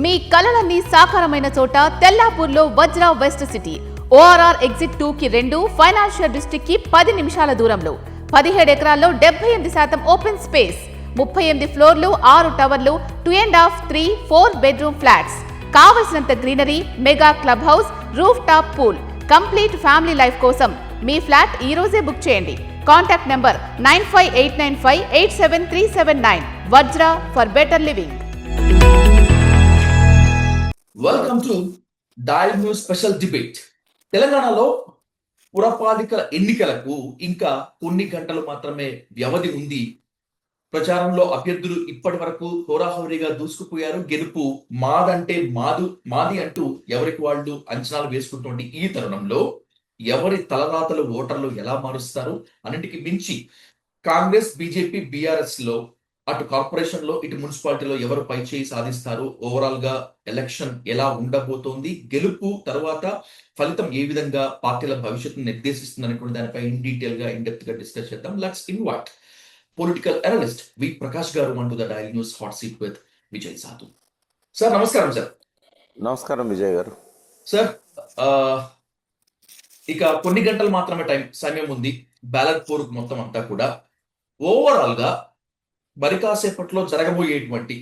మీ కలలన్నీ సాకారమైన చోట తెల్లాపూర్లో వజ్ర west city. ORR exit 2కి 2, ఫైనాన్షియల్ డిస్ట్రిక్ట్ కి 10 నిమిషాల దూరంలో. 17 ఎకరాల్లో 78% ఓపెన్ స్పేస్, 38 ఫ్లోర్లు, 6 టవర్లు, 2.5, 3, 4 బెడ్రూమ్ ఫ్లాట్స్. కావలసినంత greenery, mega club house, roof top pool. Complete family life కోసం మీ ఫ్లాట్ ఈ రోజే బుక్ చేయండి. Contact number 9589587379. Vajra for better living. Welcome to dial news special debate. తెలంగాణలో పురపాలికల ఎన్నికలకు ఇంకా కొన్ని గంటలు మాత్రమే వ్యవధి ఉంది. ప్రచారంలో అభ్యర్థులు ఇప్పటి వరకు హోరాహోరీగా దూసుకుపోయారు. గెలుపు మాది అంటూ ఎవరికి వాళ్ళు అంచనాలు వేసుకుంటోంది. ఈ తరుణంలో ఎవరి తలరాతలు ఓటర్లు ఎలా మారుస్తారు అన్నింటికి మించి కాంగ్రెస్, బీజేపీ, బీఆర్ఎస్ లో అటు కార్పొరేషన్ లో ఇటు మున్సిపాలిటీలో ఎవరు పై చేయి సాధిస్తారు, ఓవరాల్ గా ఎలక్షన్ ఎలా ఉండబోతోంది, గెలుపు తర్వాత ఫలితం ఏ విధంగా పార్టీల భవిష్యత్తును నిర్దేశిస్తుంది అనుకున్న దానిపై ఇన్ డీటెయిల్ గా ఇన్ డెప్త్ గా డిస్కస్ చేద్దాం. లెట్స్ ఇన్వైట్ పొలిటికల్ అనలిస్ట్ వి ప్రకాష్ గారు on to the dial news hot seat with Vijay సాధు. సార్ నమస్కారం. సార్ నమస్కారం విజయ్ గారు. సార్ ఇక కొన్ని గంటలు మాత్రమే సమయం ఉంది బ్యాలెట్ పోరు మొత్తం అంతా కూడా. ఓవరాల్ గా మరి కాసేపట్లో జరగబోయేటువంటి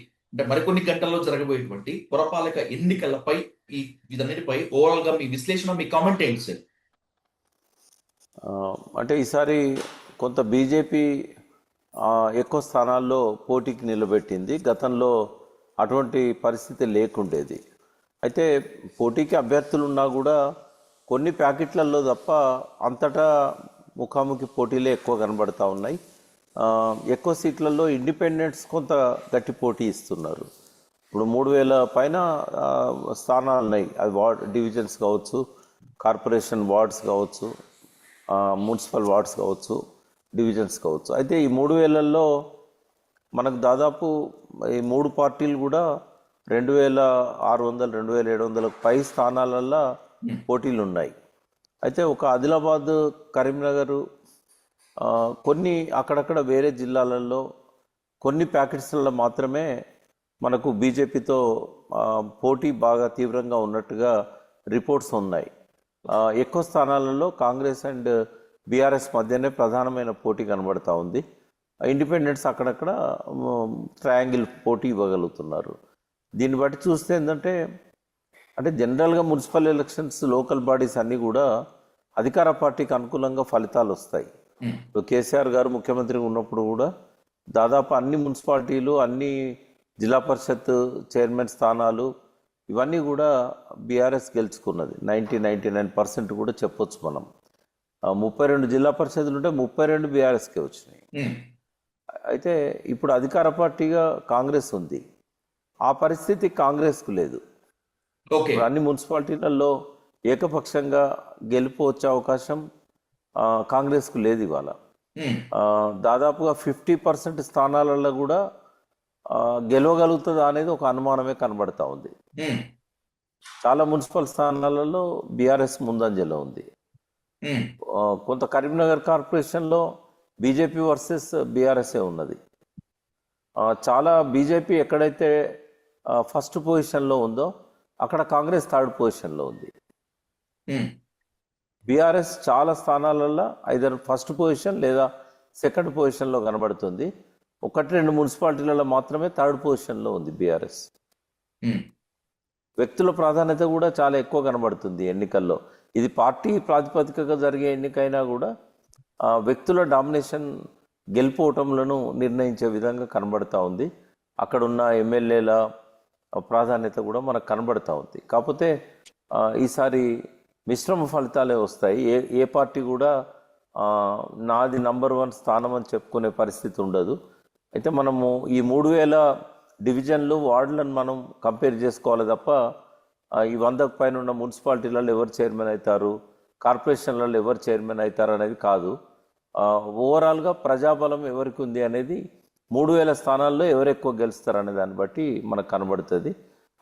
మరికొన్ని గంటల్లో జరగబోయేటువంటి పురపాలక ఎన్నికలపై ఈ వీటన్నిటిపై ఓవరాల్ గా మీ విశ్లేషణ, మీ కామెంట్ ఏంటి సార్? అంటే ఈసారి కొంత బీజేపీ ఎక్కువ స్థానాల్లో పోటీకి నిలబెట్టింది. గతంలో అటువంటి పరిస్థితి లేకుండేది. అయితే పోటీకి అభ్యర్థులు ఉన్నా కూడా కొన్ని ప్యాకెట్లలో తప్ప అంతటా ముఖాముఖి పోటీలే ఎక్కువ కనబడతా ఉన్నాయి. ఎక్కువ సీట్లలో ఇండిపెండెంట్స్ కొంత గట్టి పోటీ ఇస్తున్నారు. ఇప్పుడు 3000 పైన స్థానాలు ఉన్నాయి. అది వార్డ్ డివిజన్స్ కావచ్చు, కార్పొరేషన్ వార్డ్స్ కావచ్చు, మున్సిపల్ వార్డ్స్ కావచ్చు, డివిజన్స్ కావచ్చు. అయితే ఈ 3000ల్లో మనకు దాదాపు ఈ 3 పార్టీలు కూడా 2600, 2700 పై స్థానాలల్లో పోటీలు ఉన్నాయి. అయితే ఒక ఆదిలాబాద్, కరీంనగర్, కొన్ని అక్కడక్కడ వేరే జిల్లాలలో కొన్ని ప్యాకెట్స్లలో మాత్రమే మనకు బీజేపీతో పోటీ బాగా తీవ్రంగా ఉన్నట్టుగా రిపోర్ట్స్ ఉన్నాయి. ఎక్కువ స్థానాలలో కాంగ్రెస్ అండ్ బీఆర్ఎస్ మధ్యనే ప్రధానమైన పోటీ కనబడతా ఉంది. ఇండిపెండెంట్స్ అక్కడక్కడ ట్రయాంగిల్ పోటీ ఇవ్వగలుగుతున్నారు. దీన్ని బట్టి చూస్తే ఏంటంటే జనరల్గా మున్సిపల్ ఎలక్షన్స్, లోకల్ బాడీస్ అన్నీ కూడా అధికార పార్టీకి అనుకూలంగా ఫలితాలు వస్తాయి. ఇప్పుడు కేసీఆర్ గారు ముఖ్యమంత్రిగా ఉన్నప్పుడు కూడా దాదాపు అన్ని మున్సిపాలిటీలు, అన్ని జిల్లా పరిషత్ చైర్మన్ స్థానాలు ఇవన్నీ కూడా బీఆర్ఎస్ గెలుచుకున్నది. 99% కూడా చెప్పొచ్చు మనం. 32 జిల్లా పరిషత్లు ఉంటే 32 బీఆర్ఎస్కే వచ్చినాయి. అయితే ఇప్పుడు అధికార పార్టీగా కాంగ్రెస్ ఉంది. ఆ పరిస్థితి కాంగ్రెస్కు లేదు. అన్ని మున్సిపాలిటీలలో ఏకపక్షంగా గెలుపు వచ్చే అవకాశం కాంగ్రెస్కు లేదు ఇవాళ. దాదాపుగా 50% స్థానాలలో కూడా గెలవగలుగుతుందా అనేది ఒక అనుమానమే కనబడతా ఉంది. చాలా మున్సిపల్ స్థానాలలో బీఆర్ఎస్ ముందంజలో ఉంది. కొంత కరీంనగర్ కార్పొరేషన్లో బీజేపీ వర్సెస్ బీఆర్ఎస్ఏ ఉన్నది. చాలా బీజేపీ ఎక్కడైతే ఫస్ట్ పొజిషన్లో ఉందో అక్కడ కాంగ్రెస్ థర్డ్ పొజిషన్లో ఉంది. బీఆర్ఎస్ చాలా స్థానాలలో ఐదర్ ఫస్ట్ పొజిషన్ లేదా సెకండ్ పొజిషన్లో కనబడుతుంది. 1-2 మున్సిపాలిటీలలో మాత్రమే థర్డ్ పొజిషన్లో ఉంది బీఆర్ఎస్. వ్యక్తుల ప్రాధాన్యత కూడా చాలా ఎక్కువ కనబడుతుంది ఎన్నికల్లో. ఇది పార్టీ ప్రాతిపదికగా జరిగే ఎన్నికైనా కూడా వ్యక్తుల డామినేషన్ గెలుపోవటంలను నిర్ణయించే విధంగా కనబడతా ఉంది. అక్కడున్న ఎమ్మెల్యేల ప్రాధాన్యత కూడా మనకు కనబడతా ఉంది. కాకపోతే ఈసారి మిశ్రమ ఫలితాలే వస్తాయి. ఏ పార్టీ కూడా నాది నంబర్ 1 స్థానం అని చెప్పుకునే పరిస్థితి ఉండదు. అయితే మనము ఈ 3000 డివిజన్లు, వార్డులను మనం కంపేర్ చేసుకోవాలి తప్ప ఈ 100కు పైన ఉన్న మున్సిపాలిటీలలో ఎవరు చైర్మన్ అవుతారు, కార్పొరేషన్లలో ఎవరు చైర్మన్ అవుతారు అనేది కాదు. ఓవరాల్గా ప్రజాబలం ఎవరికి ఉంది అనేది 3000 స్థానాల్లో ఎవరు ఎక్కువ గెలుస్తారు అనే దాన్ని బట్టి మనకు కనబడుతుంది.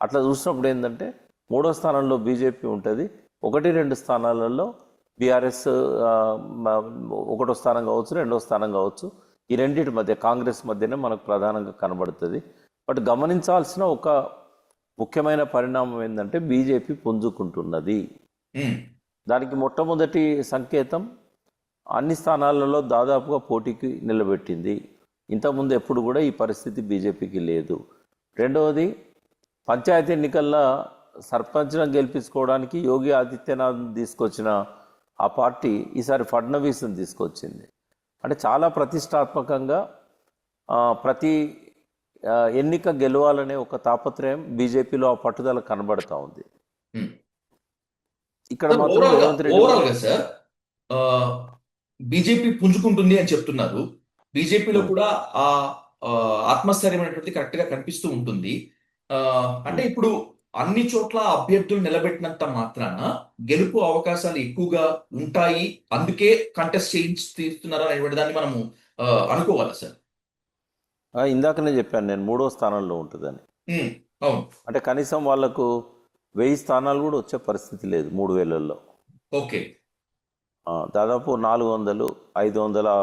అట్లా చూసినప్పుడు ఏంటంటే 3వ స్థానంలో బీజేపీ ఉంటుంది, 1-2 స్థానాలలో బీఆర్ఎస్ 1వ స్థానం కావచ్చు, 2వ స్థానం కావచ్చు. ఈ రెండింటి మధ్య కాంగ్రెస్ మధ్యనే మనకు ప్రధానంగా కనబడుతుంది. బట్ గమనించాల్సిన ఒక ముఖ్యమైన పరిణామం ఏంటంటే బీజేపీ పుంజుకుంటున్నది. ఉమ్, దానికి మొట్టమొదటి సంకేతం అన్ని స్థానాలలో దాదాపుగా పోటీకి నిలబెట్టింది. ఇంతకుముందు ఎప్పుడు కూడా ఈ పరిస్థితి బీజేపీకి లేదు. రెండవది, పంచాయతీ ఎన్నికల్లో సర్పంచ్ను గెలిపించుకోవడానికి యోగి ఆదిత్యనాథ్ తీసుకొచ్చిన ఆ పార్టీ ఈసారి ఫడ్నవీస్ని తీసుకొచ్చింది. అంటే చాలా ప్రతిష్టాత్మకంగా ప్రతి ఎన్నిక గెలవాలనే ఒక తాపత్రయం బీజేపీలో ఆ పట్టుదల కనబడతా ఉంది. ఉమ్. ఇక్కడ సార్, మాత్రం రేవంత్ రెడ్డి ఓవరాల్ గా సార్, బీజేపీ పుంజుకుంటుంది అని చెప్తున్నారు. బీజేపీలో కూడా ఆ ఆత్మస్థైర్యం అనేటువంటిది కరెక్ట్ గా కనిపిస్తూ ఉంటుంది. అంటే ఇప్పుడు అన్ని చోట్ల అభ్యర్థులు నిలబెట్టినంత మాత్రాన గెలుపు అవకాశాలు ఎక్కువగా ఉంటాయి, అందుకే కంటెస్ట్ తీస్తున్నారు అనేటువంటి దాన్ని మనము అనుకోవాలా సార్? ఇందాకనే చెప్పాను నేను 3వ స్థానంలో ఉంటుందని. ఉమ్, అవును. అంటే కనీసం వాళ్లకు 1000 స్థానాలు కూడా వచ్చే పరిస్థితి లేదు 3000లో. ఓకే. దాదాపు 400, 500,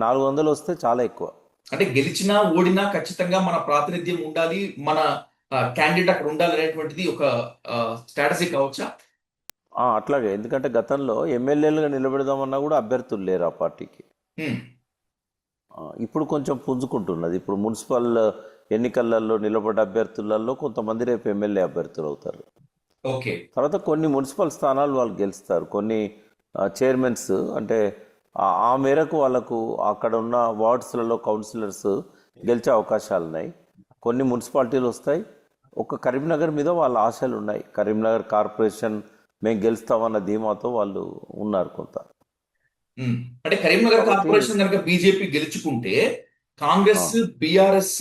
400 వస్తే చాలా ఎక్కువ. అంటే గెలిచినా ఓడినా ఖచ్చితంగా మన ప్రాతినిధ్యం ఉండాలి, మన క్యాండిడేట్ అక్కడ ఉండాలి అనేటువంటిది ఒక స్ట్రాటజీ కావచ్చా? అట్లాగే, ఎందుకంటే గతంలో ఎమ్మెల్యేలుగా నిలబెడదామన్నా కూడా అభ్యర్థులు లేరు ఆ పార్టీకి. ఉమ్, ఇప్పుడు కొంచెం పుంజుకుంటున్నది. ఇప్పుడు మున్సిపల్ ఎన్నికలలో నిలబడ్డ అభ్యర్థులలో కొంతమంది రేపు ఎమ్మెల్యే అభ్యర్థులు అవుతారు. ఓకే. తర్వాత కొన్ని మున్సిపల్ స్థానాలు వాళ్ళు గెలుస్తారు, కొన్ని చైర్మన్స్. అంటే ఆ మేరకు వాళ్ళకు అక్కడ ఉన్న వార్డ్స్లలో కౌన్సిలర్స్ గెలిచే అవకాశాలు ఉన్నాయి. కొన్ని మున్సిపాలిటీలు వస్తాయి. ఒక కరీంనగర్ మీద వాళ్ళ ఆశలు ఉన్నాయి. కరీంనగర్ కార్పొరేషన్ మేము గెలుస్తామన్న ధీమాతో వాళ్ళు ఉన్నారు కొంత. అంటే కరీంనగర్ కార్పొరేషన్ కనుక బీజేపీ గెలుచుకుంటే కాంగ్రెస్ బీఆర్ఎస్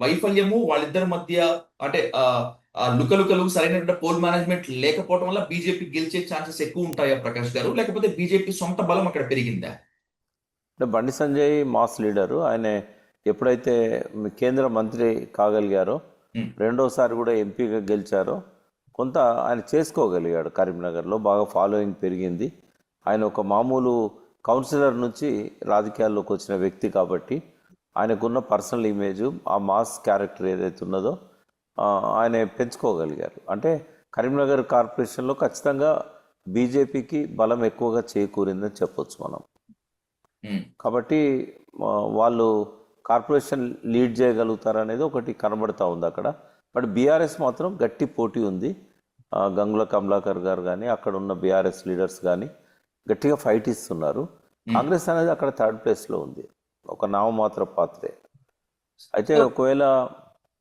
వైఫల్యము వాళ్ళిద్దరి మధ్య, అంటే లుకలుకలు సరైన పోల్ మేనేజ్మెంట్ లేకపోవడం వల్ల బీజేపీ గెలిచే ఛాన్సెస్ ఎక్కువ ఉంటాయా ప్రకాష్ గారు, లేకపోతే బీజేపీ సొంత బలం అక్కడ పెరిగిందా? అంటే బండి సంజయ్ మాస్ లీడరు. ఆయన ఎప్పుడైతే కేంద్ర మంత్రి కాగలిగారో, రెండోసారి కూడా ఎంపీగా గెలిచారో, కొంత ఆయన చేసుకోగలిగాడు. కరీంనగర్లో బాగా ఫాలోయింగ్ పెరిగింది. ఆయన ఒక మామూలు కౌన్సిలర్ నుంచి రాజకీయాల్లోకి వచ్చిన వ్యక్తి కాబట్టి ఆయనకున్న పర్సనల్ ఇమేజ్, ఆ మాస్ క్యారెక్టర్ ఏదైతే ఉన్నదో ఆయన పెంచుకోగలిగారు. అంటే కరీంనగర్ కార్పొరేషన్లో ఖచ్చితంగా బీజేపీకి బలం ఎక్కువగా చేకూరిందని చెప్పొచ్చు మనం. కాబట్టి వాళ్ళు కార్పొరేషన్ లీడ్ చేయగలుగుతారు అనేది ఒకటి కనబడతా ఉంది అక్కడ. బట్ బీఆర్ఎస్ మాత్రం గట్టి పోటీ ఉంది. గంగుల కమలాకర్ గారు కానీ అక్కడ ఉన్న బీఆర్ఎస్ లీడర్స్ కానీ గట్టిగా ఫైట్ ఇస్తున్నారు. కాంగ్రెస్ అనేది అక్కడ 3rd ప్లేస్లో ఉంది, ఒక నామమాత్ర పాత్రే. అయితే ఒకవేళ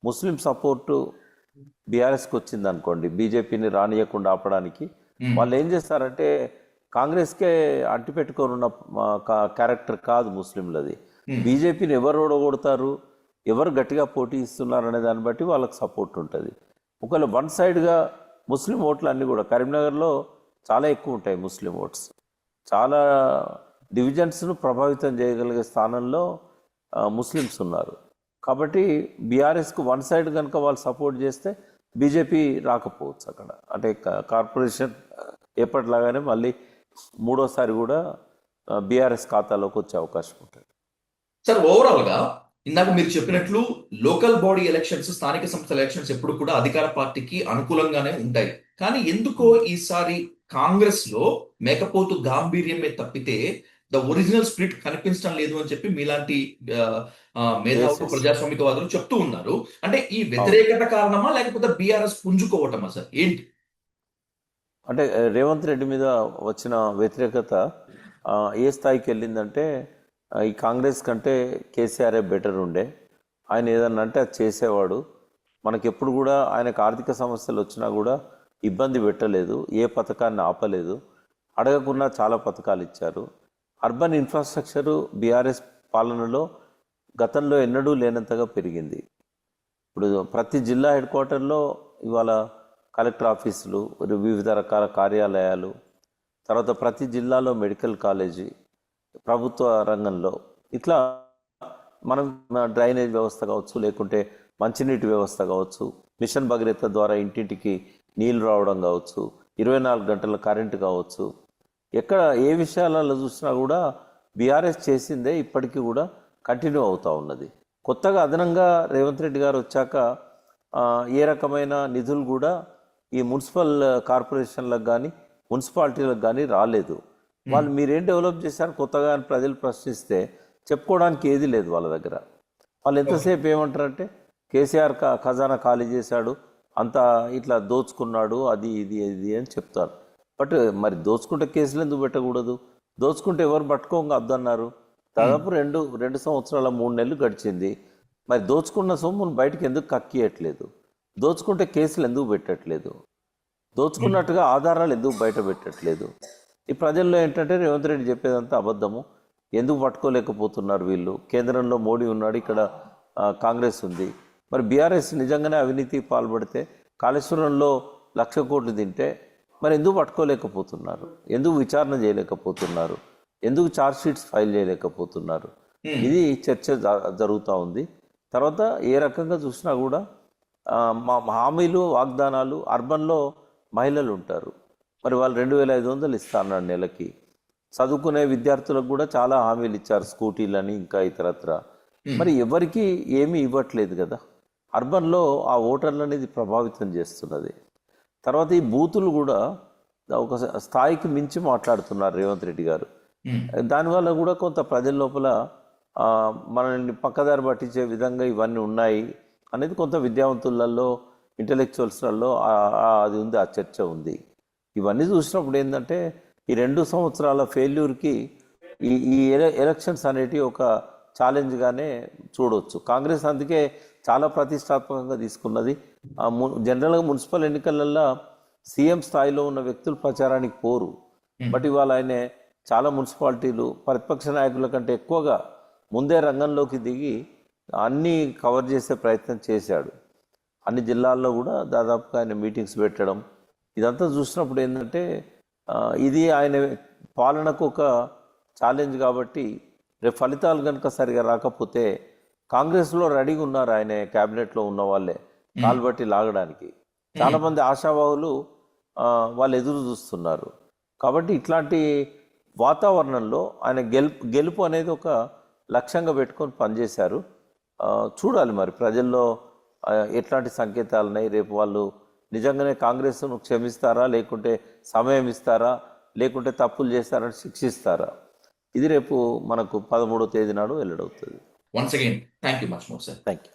ముస్లిం సపోర్టు బీఆర్ఎస్కి వచ్చింది అనుకోండి, బీజేపీని రానియకుండా ఆపడానికి వాళ్ళు ఏం చేస్తారంటే, కాంగ్రెస్కే అంటిపెట్టుకొని ఉన్న క్యారెక్టర్ కాదు ముస్లింలది. బీజేపీని ఎవరు ఓడగొడతారు, ఎవరు గట్టిగా పోటీ ఇస్తున్నారు అనే దాన్ని బట్టి వాళ్ళకి సపోర్ట్ ఉంటుంది. ఒకవేళ వన్ సైడ్గా ముస్లిం ఓట్లు అన్నీ కూడా కరీంనగర్లో చాలా ఎక్కువ ఉంటాయి. ముస్లిం ఓట్స్ చాలా డివిజన్స్ను ప్రభావితం చేయగలిగే స్థానంలో ముస్లిమ్స్ ఉన్నారు. కాబట్టి బీఆర్ఎస్కు వన్ సైడ్ కనుక వాళ్ళు సపోర్ట్ చేస్తే బీజేపీ రాకపోవచ్చు అక్కడ. అంటే కార్పొరేషన్ ఎప్పటిలాగానే మళ్ళీ 3వసారి కూడా బీఆర్ఎస్ ఖాతాలోకి వచ్చే అవకాశం ఉంటుంది. సార్, ఓవరాల్ గా ఇందాక మీరు చెప్పినట్లు లోకల్ బాడీ ఎలక్షన్స్, స్థానిక సంస్థల ఎలక్షన్స్ ఎప్పుడు కూడా అధికార పార్టీకి అనుకూలంగానే ఉంటాయి. కానీ ఎందుకో ఈసారి కాంగ్రెస్ లో మేకపోతు గాంభీర్యమే తప్పితే ద ఒరిజినల్ స్పిరిట్ కనిపించడం లేదు అని చెప్పి మీలాంటి మేధావులు, ప్రజాస్వామికవాదులు చెప్తూ ఉన్నారు. అంటే ఈ వ్యతిరేకత కారణమా, లేకపోతే బీఆర్ఎస్ పుంజుకోవటమా సార్, ఏంటి? అంటే రేవంత్ రెడ్డి మీద వచ్చిన వ్యతిరేకత ఏ స్థాయికి వెళ్ళిందంటే, ఈ కాంగ్రెస్ కంటే కేసీఆర్ఏ బెటర్ ఉండే, ఆయన ఏదన్నా అంటే అది చేసేవాడు. మనకెప్పుడు కూడా ఆయనకు ఆర్థిక సమస్యలు వచ్చినా కూడా ఇబ్బంది పెట్టలేదు, ఏ పథకాన్ని ఆపలేదు, అడగకుండా చాలా పథకాలు ఇచ్చారు. అర్బన్ ఇన్ఫ్రాస్ట్రక్చరు బీఆర్ఎస్ పాలనలో గతంలో ఎన్నడూ లేనంతగా పెరిగింది. ఇప్పుడు ప్రతి జిల్లా హెడ్ క్వార్టర్లో ఇవాళ కలెక్టర్ ఆఫీసులు, వివిధ రకాల కార్యాలయాలు, తర్వాత ప్రతి జిల్లాలో మెడికల్ కాలేజీ, ప్రభుత్వ రంగంలో ఇట్లా మనం డ్రైనేజ్ వ్యవస్థ కావచ్చు, లేకుంటే మంచినీటి వ్యవస్థ కావచ్చు, మిషన్ భగీరథ ద్వారా ఇంటింటికి నీళ్లు రావడం కావచ్చు, 24 గంటల కరెంటు కావచ్చు, ఎక్కడ ఏ విషయాలలో చూసినా కూడా బీఆర్ఎస్ చేసిందే ఇప్పటికీ కూడా కంటిన్యూ అవుతూ ఉన్నది. కొత్తగా అదనంగా రేవంత్ రెడ్డి గారు వచ్చాక ఏ రకమైన నిధులు కూడా ఈ మున్సిపల్ కార్పొరేషన్లకు కానీ మున్సిపాలిటీలకు కానీ రాలేదు. వాళ్ళు మీరేం డెవలప్ చేశారు కొత్తగా అని ప్రజలు ప్రశ్నిస్తే చెప్పుకోవడానికి ఏది లేదు వాళ్ళ దగ్గర. వాళ్ళు ఎంతసేపు ఏమంటారంటే కేసీఆర్ ఖజానా ఖాళీ చేశాడు, అంతా ఇట్లా దోచుకున్నాడు, అది ఇది ఇది అని చెప్తారు. బట్ మరి దోచుకుంటే కేసులు ఎందుకు పెట్టకూడదు? దోచుకుంటే ఎవరు పట్టుకోగా అద్దన్నారు. దాదాపు రెండు సంవత్సరాల 3 నెలలు గడిచింది. మరి దోచుకున్న సొమ్మును బయటకు ఎందుకు కక్కియట్లేదు? దోచుకుంటే కేసులు ఎందుకు పెట్టట్లేదు? దోచుకున్నట్టుగా ఆధారాలు ఎందుకు బయట పెట్టట్లేదు? ఈ ప్రజల్లో ఏంటంటే రేవంత్ రెడ్డి చెప్పేదంతా అబద్ధము. ఎందుకు పట్టుకోలేకపోతున్నారు వీళ్ళు? కేంద్రంలో మోడీ ఉన్నాడు, ఇక్కడ కాంగ్రెస్ ఉంది. మరి బీఆర్ఎస్ నిజంగానే అవినీతికి పాల్పడితే కాళేశ్వరంలో 1,00,000 కోట్లు తింటే మరి ఎందుకు పట్టుకోలేకపోతున్నారు? ఎందుకు విచారణ చేయలేకపోతున్నారు? ఎందుకు ఛార్జ్ షీట్స్ ఫైల్ చేయలేకపోతున్నారు? ఇది చర్చ జరుగుతూ ఉంది. తర్వాత ఏ రకంగా చూసినా కూడా మా హామీలు వాగ్దానాలు, అర్బన్లో మహిళలు ఉంటారు, మరి వాళ్ళు 2,500 ఇస్తా అన్నాడు నెలకి. చదువుకునే విద్యార్థులకు కూడా చాలా హామీలు ఇచ్చారు, స్కూటీలని ఇంకా ఇతరత్ర. మరి ఎవరికి ఏమీ ఇవ్వట్లేదు కదా. అర్బన్లో ఆ ఓటర్లు అనేది ప్రభావితం చేస్తున్నది. తర్వాత ఈ బూతులు కూడా ఒక స్థాయికి మించి మాట్లాడుతున్నారు రేవంత్ రెడ్డి గారు. దానివల్ల కూడా కొంత ప్రజల లోపల మనల్ని పక్కదారి పట్టించే విధంగా ఇవన్నీ ఉన్నాయి అనేది కొంత విద్యావంతులలో, ఇంటలెక్చువల్స్లలో అది ఉంది, ఆ చర్చ ఉంది. ఇవన్నీ చూసినప్పుడు ఏంటంటే ఈ 2 సంవత్సరాల ఫెయిల్యూర్కి ఈ ఎలక్షన్స్ అనేటివి ఒక ఛాలెంజ్గానే చూడవచ్చు. కాంగ్రెస్ అందుకే చాలా ప్రతిష్టాత్మకంగా తీసుకున్నది. జనరల్గా మున్సిపల్ ఎన్నికలలో సీఎం స్థాయిలో ఉన్న వ్యక్తులు ప్రచారానికి పోరు. బట్ ఇవాళ ఆయన చాలా మున్సిపాలిటీలు ప్రతిపక్ష నాయకుల కంటే ఎక్కువగా ముందే రంగంలోకి దిగి అన్నీ కవర్ చేసే ప్రయత్నం చేశాడు. అన్ని జిల్లాల్లో కూడా దాదాపుగా ఆయన మీటింగ్స్ పెట్టడం, ఇదంతా చూసినప్పుడు ఏంటంటే ఇది ఆయన పాలనకు ఒక ఛాలెంజ్. కాబట్టి రేపు ఫలితాలు కనుక సరిగా రాకపోతే కాంగ్రెస్లో రెడీగా ఉన్నారు ఆయన క్యాబినెట్లో ఉన్న వాళ్ళే కాల్బట్టి లాగడానికి. చాలామంది ఆశావాహులు వాళ్ళు ఎదురు చూస్తున్నారు. కాబట్టి ఇట్లాంటి వాతావరణంలో ఆయన గెలుపు అనేది ఒక లక్ష్యంగా పెట్టుకొని పనిచేశారు. చూడాలి మరి ప్రజల్లో ఎట్లాంటి సంకేతాలు ఉన్నాయి. రేపు వాళ్ళు నిజంగానే కాంగ్రెస్ను క్షమిస్తారా, లేకుంటే సమయం ఇస్తారా, లేకుంటే తప్పులు చేస్తారని శిక్షిస్తారా? ఇది రేపు మనకు 13వ తేదీ నాడు వెల్లడవుతుంది. Once again, thank you much more, sir. Thank you.